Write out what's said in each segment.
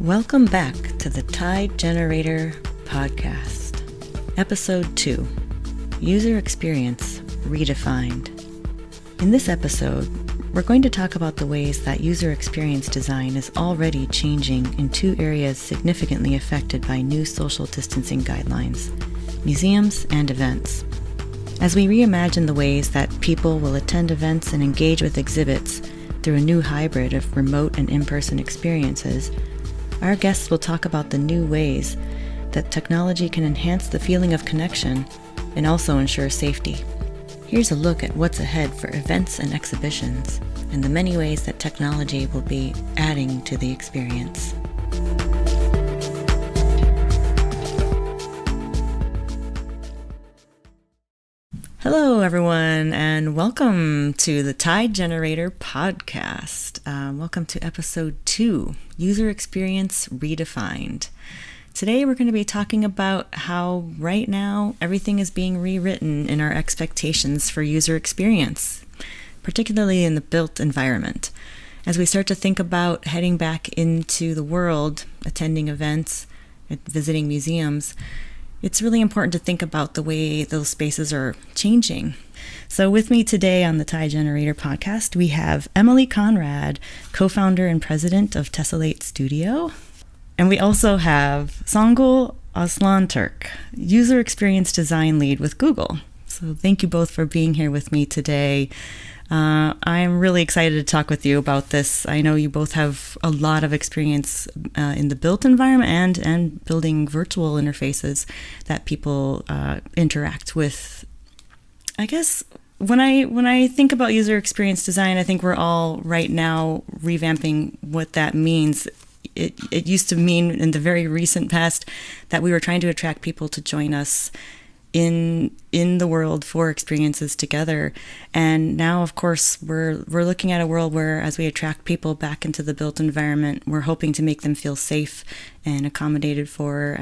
Welcome back to the Tide Generator Podcast, Episode 2, User Experience Redefined. In this episode, we're going to talk about the ways that user experience design is already changing in two areas significantly affected by new social distancing guidelines, museums and events. As we reimagine the ways that people will attend events and engage with exhibits through a new hybrid of remote and in-person experiences, our guests will talk about the new ways that technology can enhance the feeling of connection and also ensure safety. Here's a look at what's ahead for events and exhibitions and the many ways that technology will be adding to the experience. Hello, everyone, and welcome to the Tide Generator Podcast. Welcome to Episode 2, User Experience Redefined. Today, we're going to be talking about how right now everything is being rewritten in our expectations for user experience, particularly in the built environment. As we start to think about heading back into the world, attending events, visiting museums, it's really important to think about the way those spaces are changing. So with me today on the Tide Generator Podcast, we have Emily Conrad, co-founder and president of Tessellate Studio. And we also have Songul Aslanturk, user experience design lead with Google. So thank you both for being here with me today. I'm really excited to talk with you about this. I know you both have a lot of experience in the built environment and building virtual interfaces that people interact with. I guess when I think about user experience design, I think we're all right now revamping what that means. It used to mean in the very recent past that we were trying to attract people to join us in the world for experiences together. And now, of course, we're looking at a world where as we attract people back into the built environment, we're hoping to make them feel safe and accommodated for.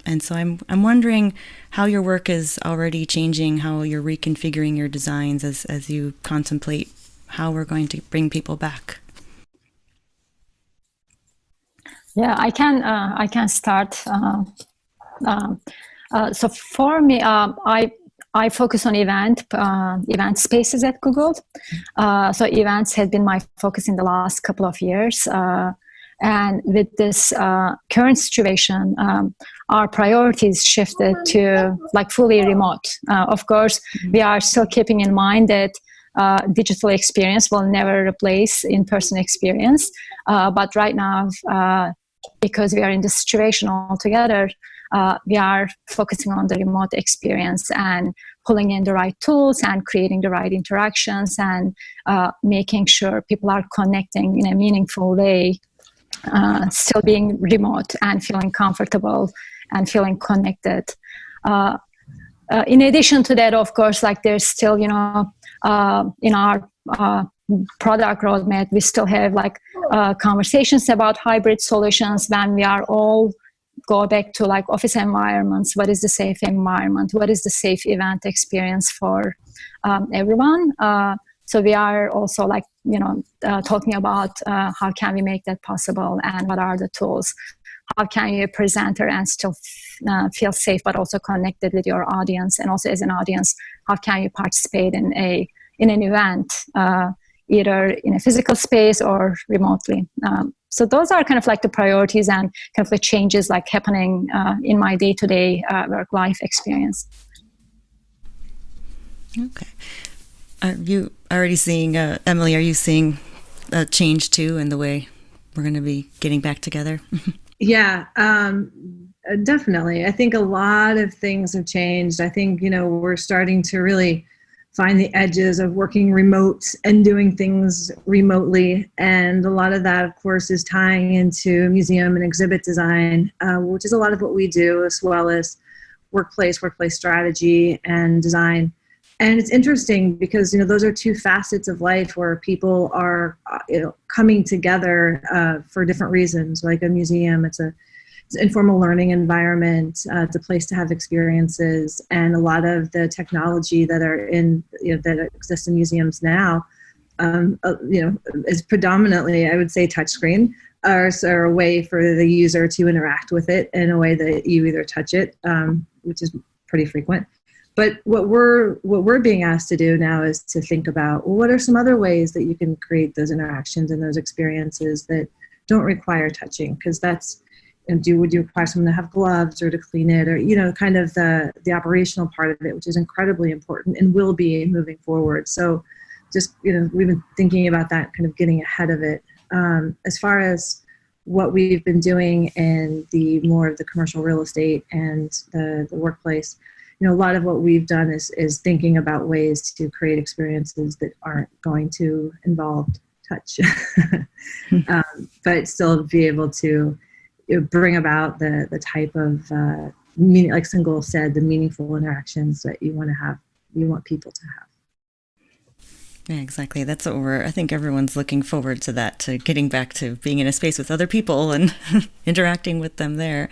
And so I'm wondering how your work is already changing, how you're reconfiguring your designs as you contemplate how we're going to bring people back. Yeah, I can start. So for me, I focus on event spaces at Google. So events has been my focus in the last couple of years. And with this current situation, our priorities shifted to like fully remote. Of course, we are still keeping in mind that digital experience will never replace in-person experience. But right now, because we are in this situation altogether, we are focusing on the remote experience and pulling in the right tools and creating the right interactions and making sure people are connecting in a meaningful way, still being remote and feeling comfortable and feeling connected. In addition to that, of course, like there's still, in our product roadmap, we still have like conversations about hybrid solutions when we are all go back to like office environments. What is the safe environment? What is the safe event experience for everyone? So we are also like, talking about how can we make that possible and what are the tools? How can you presenter and still feel safe but also connected with your audience? And also as an audience, how can you participate in an event, either in a physical space or remotely? So those are kind of like the priorities and kind of the changes like happening in my day-to-day work-life experience. Okay. Are you already seeing, Emily, are you seeing a change too in the way we're going to be getting back together? Yeah, definitely. I think a lot of things have changed. I think, we're starting to really find the edges of working remote and doing things remotely. And a lot of that, of course, is tying into museum and exhibit design, which is a lot of what we do, as well as workplace strategy and design. And it's interesting because, those are two facets of life where people are, coming together for different reasons. Like a museum, it's an informal learning environment. It's a place to have experiences, and a lot of the technology that are in that exists in museums now, is predominantly, I would say, touchscreen. or a way for the user to interact with it in a way that you either touch it, which is pretty frequent. But what we're being asked to do now is to think about, well, what are some other ways that you can create those interactions and those experiences that don't require touching? Because that's, would you require someone to have gloves or to clean it, or kind of the operational part of it, which is incredibly important and will be moving forward. So just we've been thinking about that, kind of getting ahead of it. As far as what we've been doing in the more of the commercial real estate and the workplace, a lot of what we've done is thinking about ways to create experiences that aren't going to involve touch, but still be able to bring about the type of like Sungul said, the meaningful interactions that you want people to have. Yeah, exactly. That's what I think everyone's looking forward to that, to getting back to being in a space with other people and interacting with them there.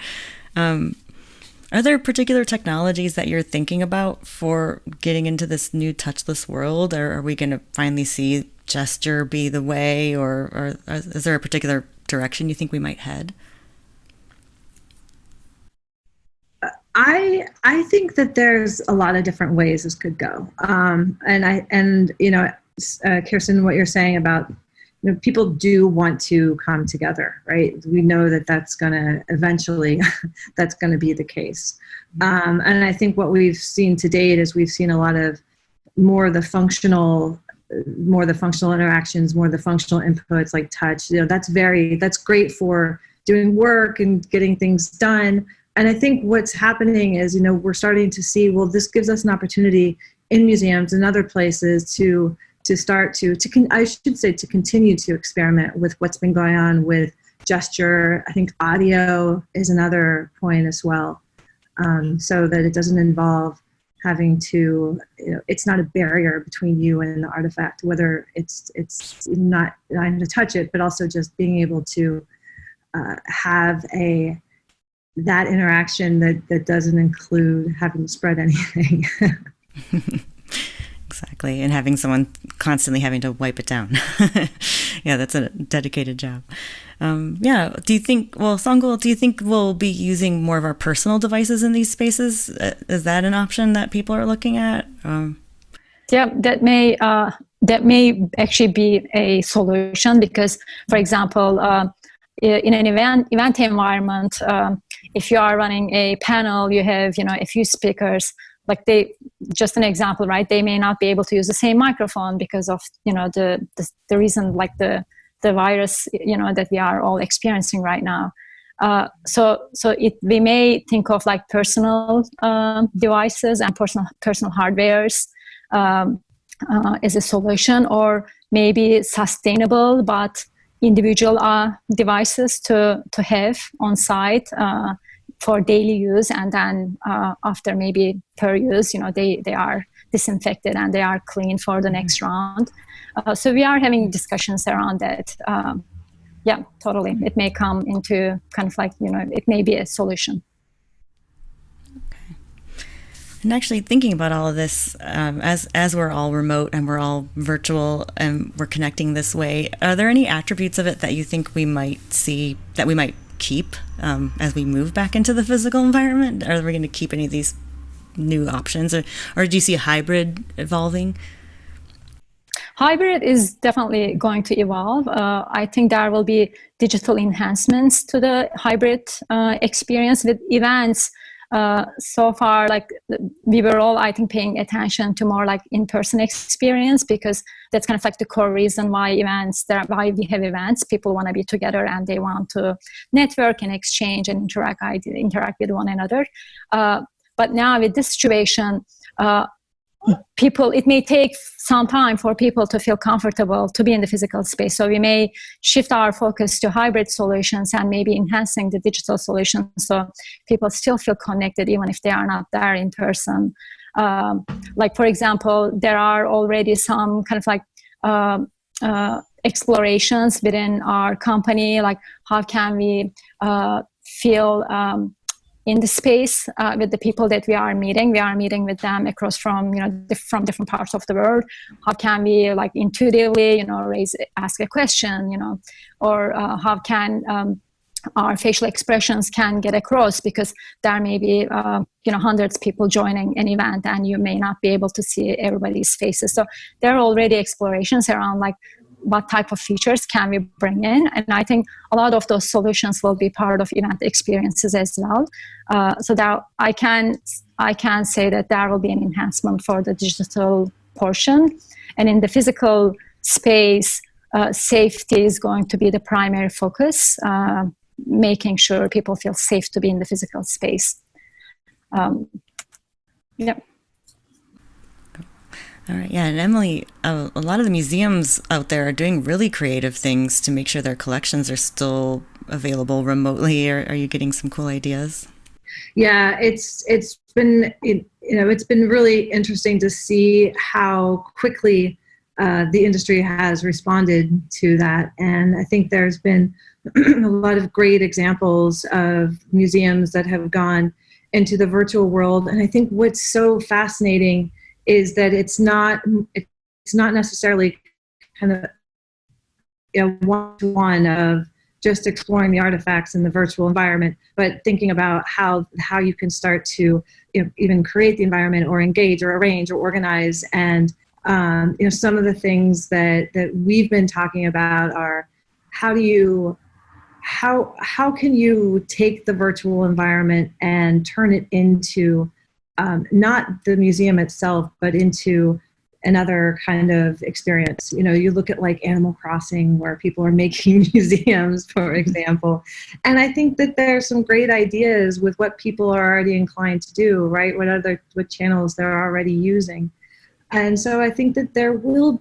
Are there particular technologies that you're thinking about for getting into this new touchless world? Or are we going to finally see gesture be the way, or is there a particular direction you think we might head? I think that there's a lot of different ways this could go. Kirsten, what you're saying about people do want to come together, right? We know that that's going to eventually, that's going to be the case. And I think what we've seen to date is we've seen a lot of more of the functional interactions, more of the functional inputs like touch. That's great for doing work and getting things done. And I think what's happening is, we're starting to see, well, this gives us an opportunity in museums and other places to continue to experiment with what's been going on with gesture. I think audio is another point as well, so that it doesn't involve having to, it's not a barrier between you and the artifact, whether it's not having to touch it, but also just being able to have that interaction that doesn't include having to spread anything. Exactly. And having someone constantly having to wipe it down. Yeah, that's a dedicated job. Do you think, Sungul, do you think we'll be using more of our personal devices in these spaces? Is that an option that people are looking at? Yeah, that may actually be a solution, because, for example, in an event environment, if you are running a panel, you have a few speakers. Like just an example, right? They may not be able to use the same microphone because of the reason, like the virus that we are all experiencing right now. So we may think of like personal devices and personal hardwares as a solution, or maybe sustainable but individual devices to have on site for daily use, and then after maybe per use, they are disinfected and they are clean for the next round. So we are having discussions around that. Yeah, totally. It may come into kind of like, it may be a solution. Okay. And actually thinking about all of this, as we're all remote and we're all virtual and we're connecting this way, are there any attributes of it that you think we might see, that we might keep as we move back into the physical environment? Are we going to keep any of these new options, or do you see a hybrid evolving? Hybrid is definitely going to evolve. I think there will be digital enhancements to the hybrid experience with events. So far, like we were all, I think, paying attention to more like in-person experience, because that's kind of like the core reason why why we have events. People want to be together and they want to network and exchange and interact with one another. But now with this situation, it may take some time for people to feel comfortable to be in the physical space. So we may shift our focus to hybrid solutions and maybe enhancing the digital solutions, so people still feel connected even if they are not there in person. Like, for example, there are already some kind of like explorations within our company, like how can we feel in the space with the people that we are meeting. We are meeting with them across from, from different parts of the world. How can we like intuitively, ask a question, or how can our facial expressions can get across, because there may be hundreds of people joining an event and you may not be able to see everybody's faces. So there are already explorations around like what type of features can we bring in, and I think a lot of those solutions will be part of event experiences as well. So that I can say that there will be an enhancement for the digital portion, and in the physical space, safety is going to be the primary focus. Making sure people feel safe to be in the physical space. Yeah. All right. Yeah. And Emily, a lot of the museums out there are doing really creative things to make sure their collections are still available remotely. Are you getting some cool ideas? Yeah, it's been it's been really interesting to see how quickly the industry has responded to that, and I think there's been a lot of great examples of museums that have gone into the virtual world. And I think what's so fascinating is that it's not necessarily kind of one-to-one of just exploring the artifacts in the virtual environment, but thinking about how you can start to even create the environment or engage or arrange or organize. And some of the things that we've been talking about are how can you take the virtual environment and turn it into not the museum itself, but into another kind of experience. You look at like Animal Crossing, where people are making museums, for example. And I think that there's some great ideas with what people are already inclined to do, right? What channels they're already using. And so I think that there will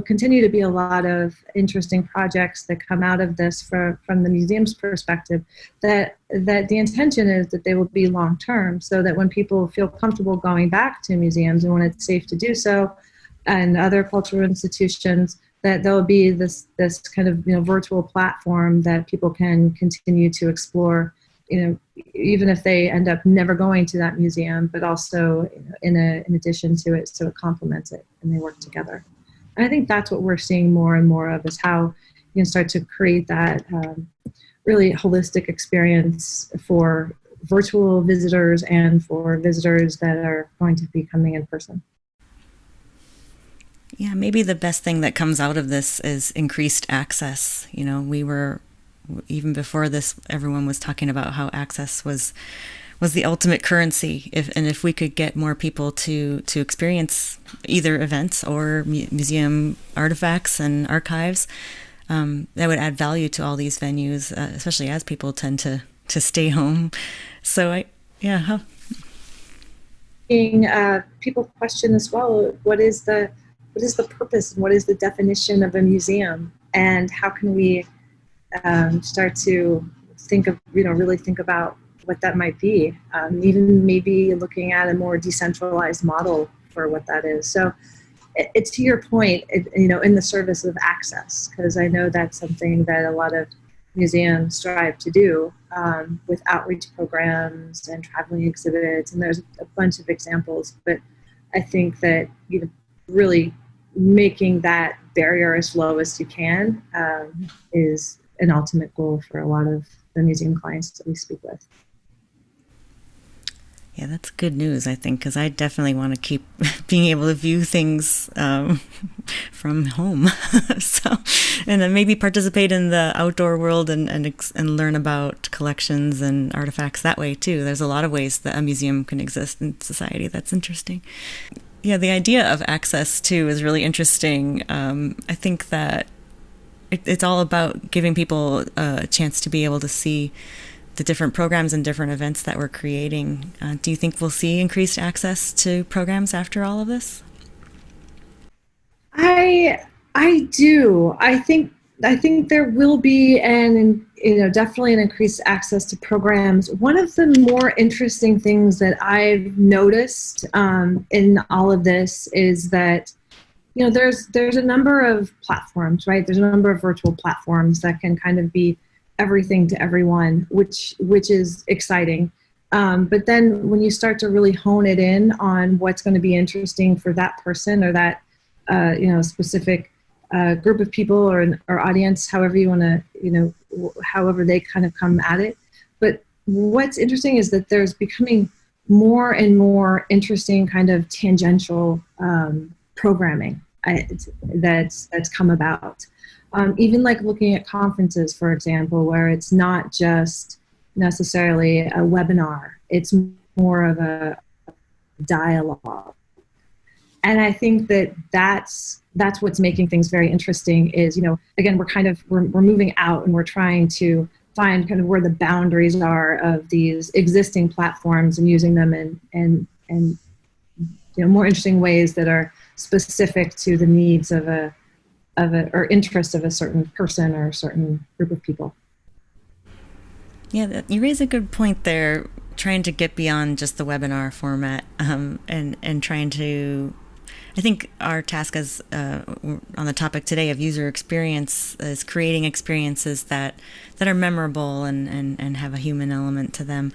continue to be a lot of interesting projects that come out of this from the museum's perspective, that the intention is that they will be long-term, so that when people feel comfortable going back to museums and when it's safe to do so, and other cultural institutions, that there'll be this kind of virtual platform that people can continue to explore, even if they end up never going to that museum, but also in addition to it, so it complements it and they work together. And I think that's what we're seeing more and more of, is how you can start to create that really holistic experience for virtual visitors and for visitors that are going to be coming in person. Yeah, maybe the best thing that comes out of this is increased access. We were, even before this, everyone was talking about how access was the ultimate currency. If we could get more people to experience either events or museum artifacts and archives, that would add value to all these venues, especially as people tend to stay home. So people question as well, what is the purpose and what is the definition of a museum, and how can we start to really think about what that might be, even maybe looking at a more decentralized model for what that is. So it's to your point, in the service of access, because I know that's something that a lot of museums strive to do with outreach programs and traveling exhibits, and there's a bunch of examples. But I think that really making that barrier as low as you can is an ultimate goal for a lot of the museum clients that we speak with. Yeah, that's good news, I think, because I definitely want to keep being able to view things from home. And then maybe participate in the outdoor world and learn about collections and artifacts that way too. There's a lot of ways that a museum can exist in society. That's interesting. Yeah, the idea of access too is really interesting. I think that it's all about giving people a chance to be able to see the different programs and different events that we're creating. Do you think we'll see increased access to programs after all of this? I do. I think there will be definitely an increased access to programs. One of the more interesting things that I've noticed in all of this is that there's a number of platforms, right? There's a number of virtual platforms that can kind of be everything to everyone, which is exciting. But then when you start to really hone it in on what's going to be interesting for that person or that specific group of people or audience, however you want to, however they kind of come at it. But what's interesting is that there's becoming more and more interesting kind of tangential programming that's come about. Even like looking at conferences, for example, where it's not just necessarily a webinar, it's more of a dialogue. And I think that's what's making things very interesting is, again, we're moving out and we're trying to find kind of where the boundaries are of these existing platforms and using them in more interesting ways that are specific to the needs of or interests of a certain person or a certain group of people. Yeah, you raise a good point there, trying to get beyond just the webinar format and trying to, I think our task as on the topic today of user experience is creating experiences that are memorable and have a human element to them.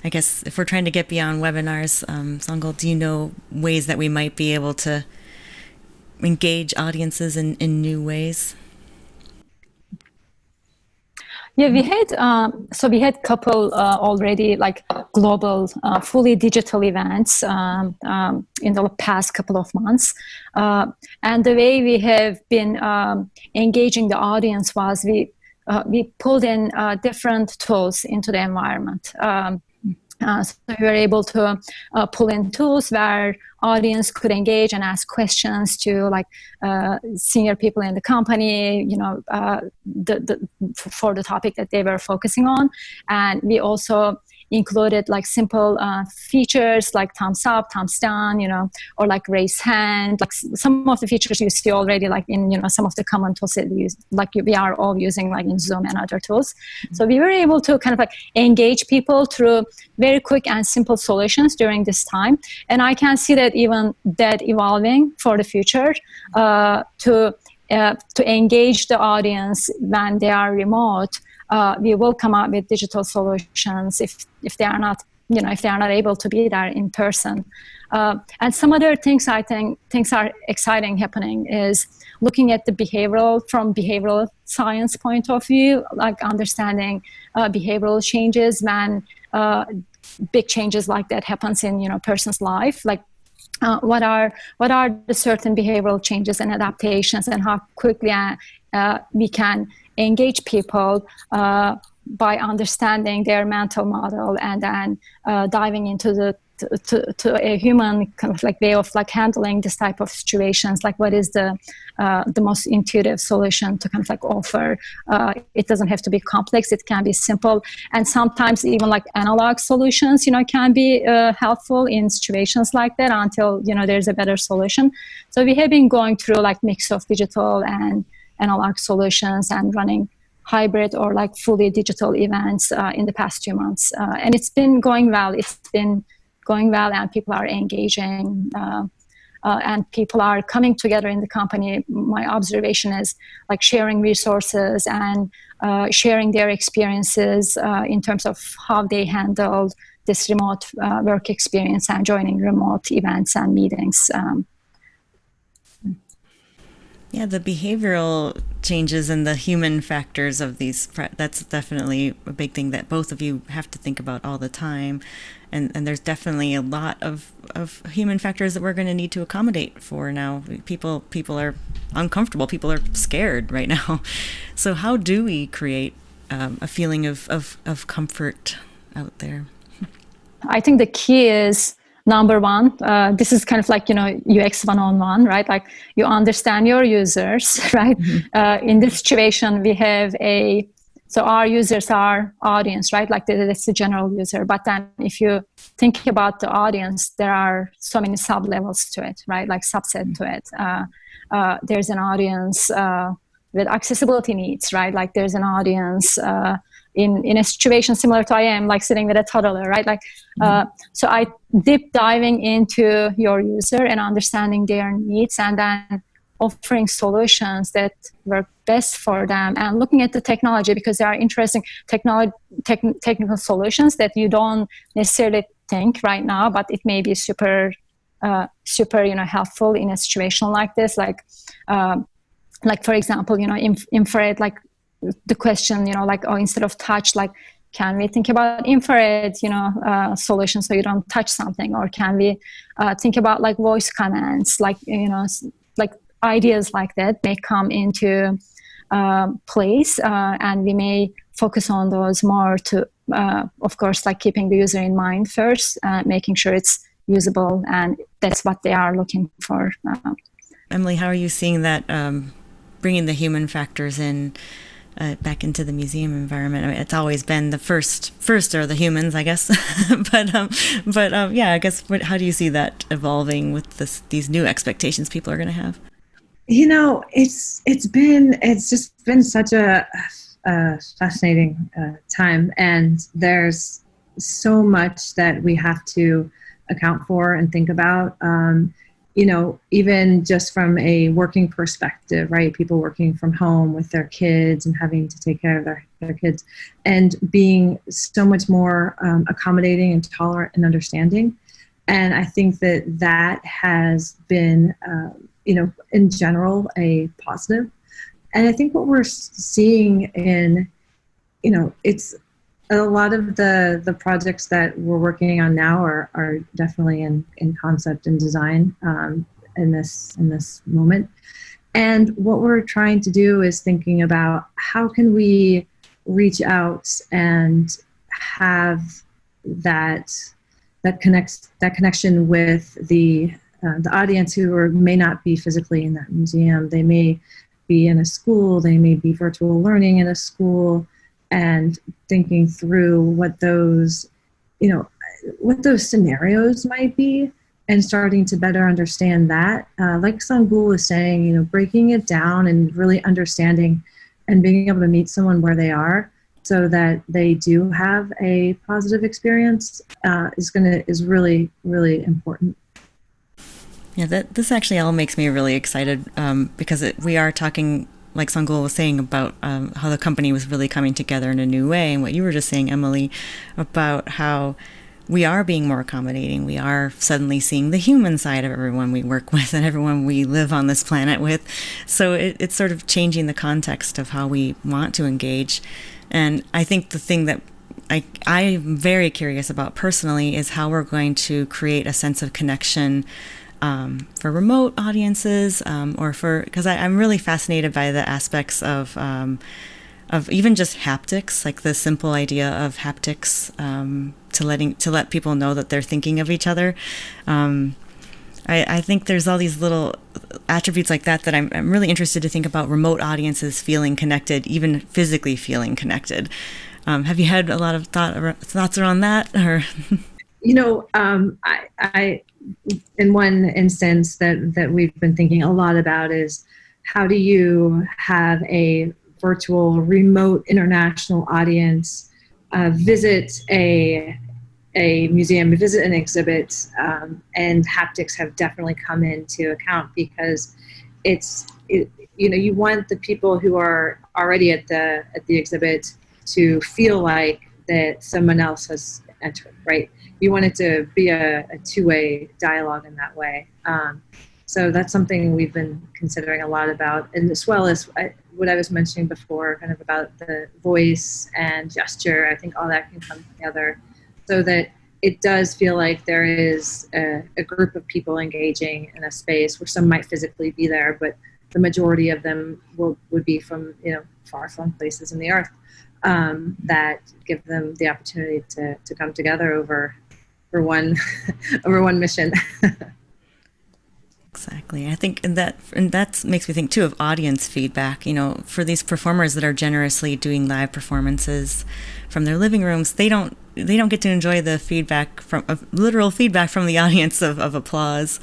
I guess if we're trying to get beyond webinars, Songal, do you know ways that we might be able to engage audiences in new ways? Yeah, we had couple already like global, fully digital events in the past couple of months, and the way we have been engaging the audience was we pulled in different tools into the environment. So we were able to pull in tools where audience could engage and ask questions to like senior people in the company, for the topic that they were focusing on. And we also included like simple features like thumbs up, thumbs down, or like raise hand, like some of the features you see already like in, some of the common tools that we use, like we are all using like in Zoom and other tools. So we were able to kind of like engage people through very quick and simple solutions during this time. And I can see that even that evolving for the future to engage the audience when they are remote. We will come up with digital solutions if they are not, if they are not able to be there in person. And some other things I think things are exciting happening is looking at the from behavioral science point of view, like understanding behavioral changes when big changes like that happens in person's life, like what are the certain behavioral changes and adaptations, and how quickly we can engage people by understanding their mental model and then diving into to a human kind of like way of like handling this type of situations. Like what is the most intuitive solution to kind of like offer? It doesn't have to be complex. It can be simple, and sometimes even like analog solutions, can be helpful in situations like that until there's a better solution. So we have been going through like mix of digital and analog solutions and running hybrid or like fully digital events in the past 2 months. And it's been going well. And people are engaging and people are coming together in the company. My observation is like sharing resources and sharing their experiences in terms of how they handled this remote work experience and joining remote events and meetings. Yeah, the behavioral changes and the human factors of these, that's definitely a big thing that both of you have to think about all the time. And there's definitely a lot of human factors that we're going to need to accommodate for now. People are uncomfortable. People are scared right now. So how do we create a feeling of comfort out there? I think the key is, number one, this is kind of like, UX one-on-one, right? Like you understand your users, right? Mm-hmm. In this situation, we have so our users are audience, right? Like that's the general user. But then if you think about the audience, there are so many sub-levels to it, right? Like subset to it. There's an audience with accessibility needs, right? Like there's an audience in a situation similar to I am, like sitting with a toddler, right? Like, so I deep diving into your user and understanding their needs and then offering solutions that work best for them, and looking at the technology, because there are interesting technical solutions that you don't necessarily think right now, but it may be super helpful in a situation like this. Like for example, infrared, like the question, instead of touch, like, can we think about infrared, solutions so you don't touch something? Or can we think about like voice commands, like, like ideas like that may come into place, and we may focus on those more to, of course, like keeping the user in mind first, making sure it's usable and that's what they are looking for. Emily, how are you seeing that, bringing the human factors in back into the museum environment? I mean, it's always been the first are the humans, I guess. but yeah, I guess how do you see that evolving with these new expectations people are going to have? It's just been such a fascinating time, and there's so much that we have to account for and think about. Even just from a working perspective, right? People working from home with their kids and having to take care of their kids, and being so much more accommodating and tolerant and understanding. And I think that has been, in general, a positive. And I think what we're seeing in, it's a lot of the projects that we're working on now are definitely in concept and design in this moment. And what we're trying to do is thinking about how can we reach out and have that connection with the audience who may not be physically in that museum. They may be in a school, they may be virtual learning in a school, and thinking through what those scenarios might be, and starting to better understand that. Like Sangul was saying, breaking it down and really understanding and being able to meet someone where they are so that they do have a positive experience is really, really important. Yeah, this actually all makes me really excited because we are talking, like Sangul was saying, about how the company was really coming together in a new way, and what you were just saying, Emily, about how we are being more accommodating. We are suddenly seeing the human side of everyone we work with and everyone we live on this planet with. So it's sort of changing the context of how we want to engage. And I think the thing that I'm very curious about personally is how we're going to create a sense of connection for remote audiences, because I'm really fascinated by the aspects of even just haptics, like the simple idea of haptics, to let people know that they're thinking of each other. I think there's all these little attributes like that I'm really interested to think about remote audiences feeling connected, even physically feeling connected. Have you had a lot of thoughts around that? Or I in one instance that we've been thinking a lot about is how do you have a virtual remote international audience visit a museum, visit an exhibit, and haptics have definitely come into account, because you want the people who are already at the exhibit to feel like that someone else has entered, right? You want it to be a two-way dialogue in that way. So that's something we've been considering a lot about, and as well as what I was mentioning before, kind of about the voice and gesture. I think all that can come together so that it does feel like there is a group of people engaging in a space where some might physically be there, but the majority of them would be from far-flung places in the earth, that give them the opportunity to come together over one mission. Exactly. I think and that makes me think too of audience feedback. For these performers that are generously doing live performances from their living rooms, they don't get to enjoy the feedback literal feedback from the audience of applause.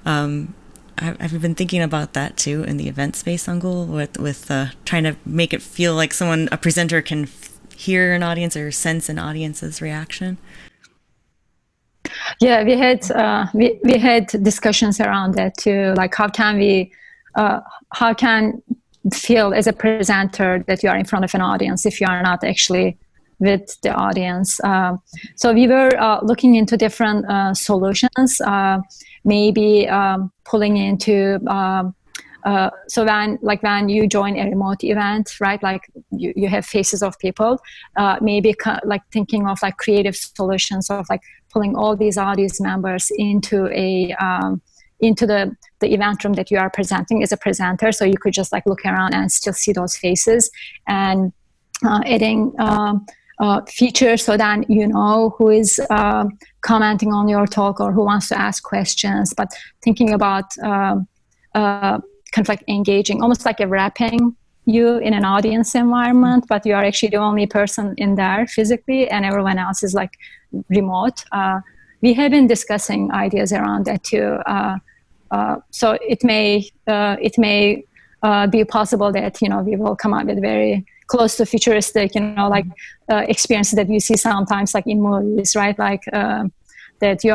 I've been thinking about that too in the event space on Google with trying to make it feel like a presenter can hear an audience or sense an audience's reaction. Yeah, we had discussions around that too. Like how can feel as a presenter that you are in front of an audience if you are not actually with the audience. So we were looking into different solutions, maybe pulling into so when you join a remote event, right, like you have faces of people, maybe like thinking of like creative solutions of like pulling all these audience members into the event room that you are presenting as a presenter, so you could just like look around and still see those faces, and adding features so that you know who is commenting on your talk or who wants to ask questions, but thinking about kind of like engaging, almost like a wrapping you in an audience environment, but you are actually the only person in there physically and everyone else is like remote. We have been discussing ideas around that too. So it may be possible that, you know, we will come up with very close to futuristic, you know, like experiences that you see sometimes like in movies, right? Like that you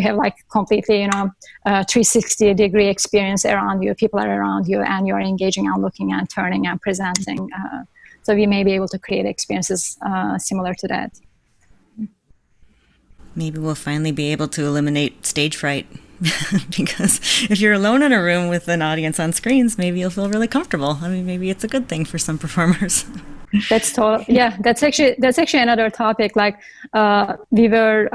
have like completely, you know, 360-degree experience around you. People are around you, and you're engaging and looking and turning and presenting. So we may be able to create experiences similar to that. Maybe we'll finally be able to eliminate stage fright. Because if you're alone in a room with an audience on screens, maybe you'll feel really comfortable. I mean, maybe it's a good thing for some performers. That's actually another topic. Like we were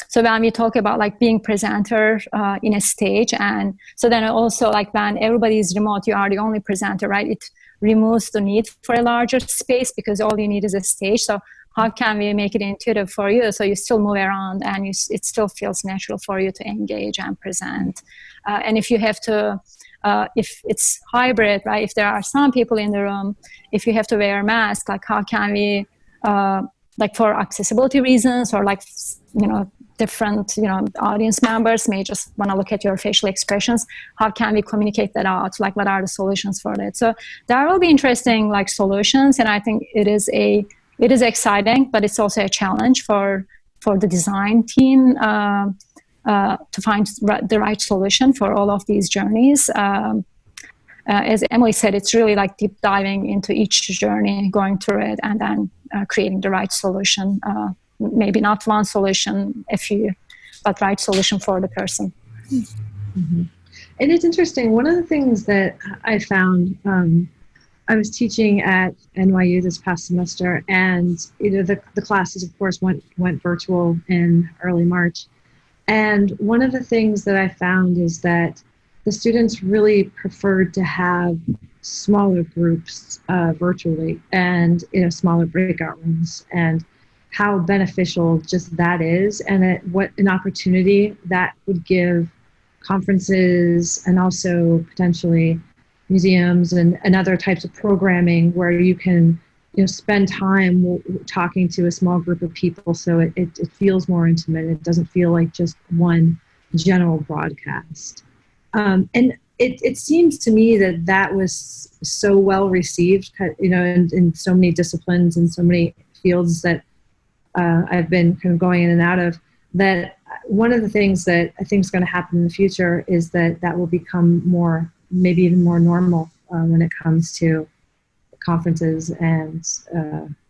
so when we talk about like being presenter in a stage, and so then also like when everybody is remote, you are the only presenter, right? It removes the need for a larger space because all you need is a stage. So how can we make it intuitive for you so you still move around and it still feels natural for you to engage and present? And if you have to, if it's hybrid, right? If there are some people in the room, if you have to wear a mask, like how can we, like for accessibility reasons or like, you know, different, you know, audience members may just want to look at your facial expressions. How can we communicate that out? Like what are the solutions for that? So there will be interesting like solutions, and I think it is exciting, but it's also a challenge for the design team to find the right solution for all of these journeys. As Emily said, it's really like deep diving into each journey, going through it, and then creating the right solution. Maybe not one solution, but right solution for the person. Mm-hmm. And it's interesting. One of the things that I found, I was teaching at NYU this past semester, and you know the classes, of course, went virtual in early March. And one of the things that I found is that the students really preferred to have smaller groups virtually, and you know, smaller breakout rooms, and how beneficial just that is, and what an opportunity that would give conferences and also potentially museums and other types of programming where you can, you know, spend time talking to a small group of people, so it feels more intimate. It doesn't feel like just one general broadcast. And it seems to me that was so well received, you know, in so many disciplines and so many fields that I've been kind of going in and out of, that one of the things that I think is going to happen in the future is that will become more, maybe even more normal when it comes to conferences and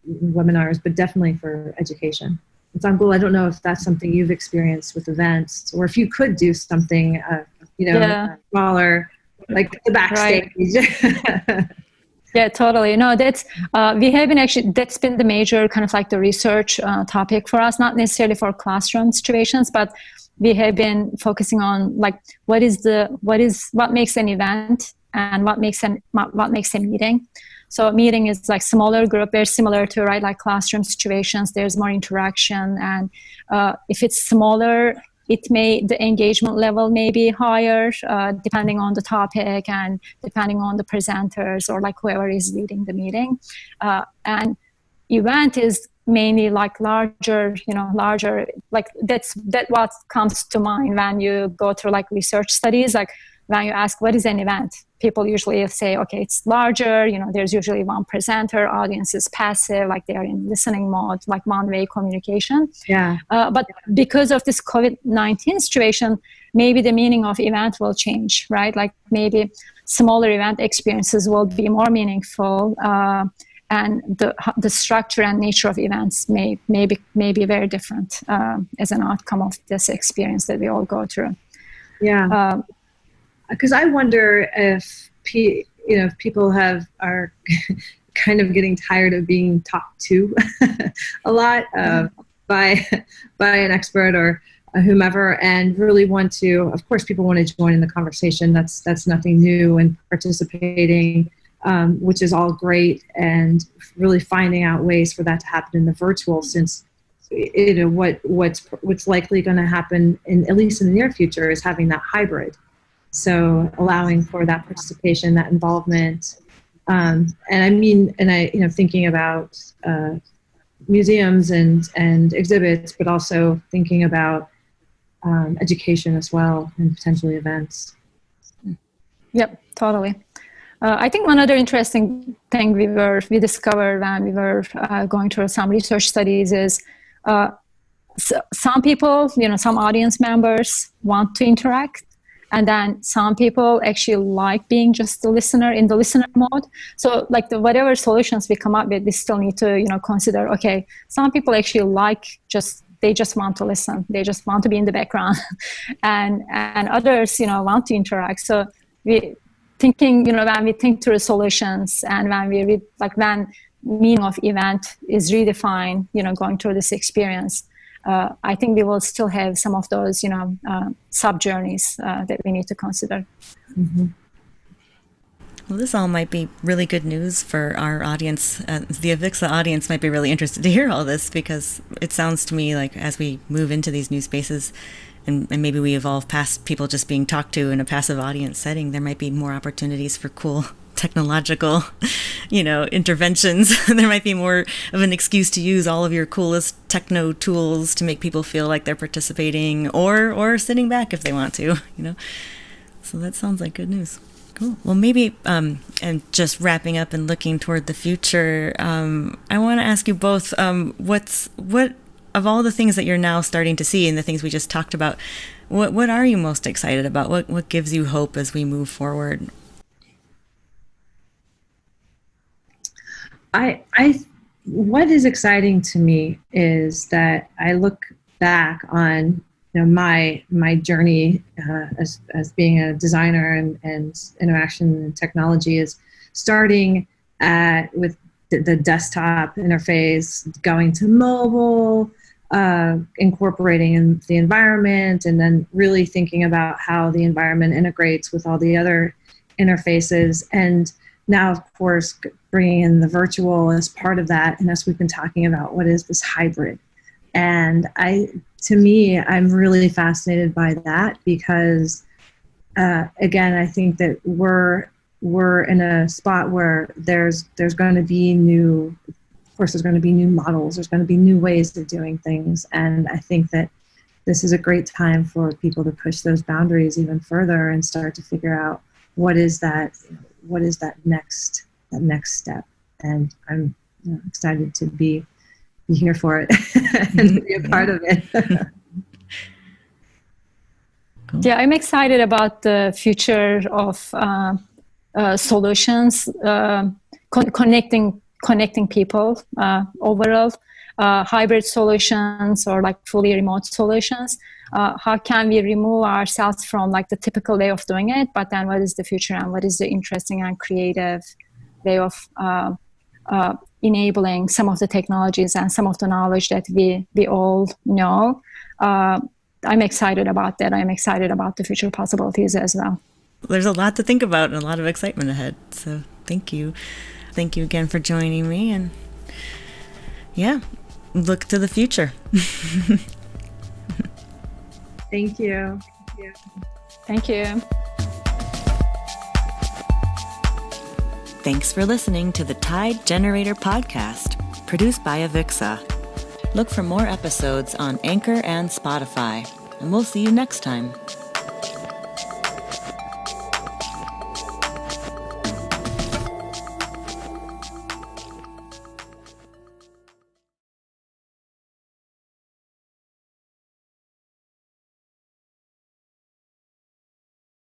webinars, but definitely for education. And so I don't know if that's something you've experienced with events, or if you could do something, you know, smaller, like the backstage. Right. Yeah, totally. No, that's we have been actually, that's been the major kind of like the research topic for us, not necessarily for classroom situations, but we have been focusing on like what makes an event and what makes a meeting. So a meeting is like smaller group, very similar to, right, like classroom situations. There's more interaction, and if it's smaller, the engagement level may be higher depending on the topic and depending on the presenters or like whoever is leading the meeting. And event is mainly like larger, like that's what comes to mind when you go through like research studies. Like when you ask what is an event, people usually say, okay, it's larger, there's usually one presenter, audience is passive, like they're in listening mode, like one-way communication. Yeah. But because of this COVID-19 situation, maybe the meaning of event will change, right? Like maybe smaller event experiences will be more meaningful, and the structure and nature of events may be very different as an outcome of this experience that we all go through. Yeah. Because I wonder if people are kind of getting tired of being talked to a lot by an expert or whomever, and really want to. Of course, people want to join in the conversation. That's nothing new, and participating, which is all great, and really finding out ways for that to happen in the virtual, since what's likely going to happen at least in the near future is having that hybrid. So allowing for that participation, that involvement, thinking about museums and exhibits, but also thinking about education as well, and potentially events. Yep, totally. I think one other interesting thing we discovered when we were going through some research studies is some people, some audience members want to interact. And then some people actually like being just the listener, in the listener mode. So like whatever solutions we come up with, we still need to, consider, okay, some people actually they just want to listen. They just want to be in the background. and others, want to interact. So when we think through solutions, and when we read, like when meaning of event is redefined, going through this experience, I think we will still have some of those, sub-journeys that we need to consider. Mm-hmm. Well, this all might be really good news for our audience. The Avixa audience might be really interested to hear all this, because it sounds to me like as we move into these new spaces, and maybe we evolve past people just being talked to in a passive audience setting, there might be more opportunities for cool technological, interventions. There might be more of an excuse to use all of your coolest techno tools to make people feel like they're participating or sitting back if they want to, So that sounds like good news. Cool. Well, maybe, and just wrapping up and looking toward the future, I want to ask you both, what of all the things that you're now starting to see and the things we just talked about, what are you most excited about? What gives you hope as we move forward? What is exciting to me is that I look back on my journey as being a designer and interaction and technology is starting with the desktop interface, going to mobile, incorporating in the environment, and then really thinking about how the environment integrates with all the other interfaces. And now, of course, bringing in the virtual as part of that. And as we've been talking about, what is this hybrid? And to me, I'm really fascinated by that because, again, I think that we're in a spot where there's going to be new models. There's going to be new ways of doing things. And I think that this is a great time for people to push those boundaries even further and start to figure out what is that next step. And I'm excited to be here for it and to be a part of it. Cool. Yeah, I'm excited about the future of solutions, connecting people overall, hybrid solutions or like fully remote solutions. How can we remove ourselves from like the typical way of doing it, but then what is the future and what is the interesting and creative way of enabling some of the technologies and some of the knowledge that we all know. I'm excited about that. I'm excited about the future possibilities as well. There's a lot to think about and a lot of excitement ahead. So thank you. Thank you again for joining me. And yeah, look to the future. Thank you. Thank you. Thanks for listening to the Tide Generator podcast, produced by Avixa. Look for more episodes on Anchor and Spotify, and we'll see you next time.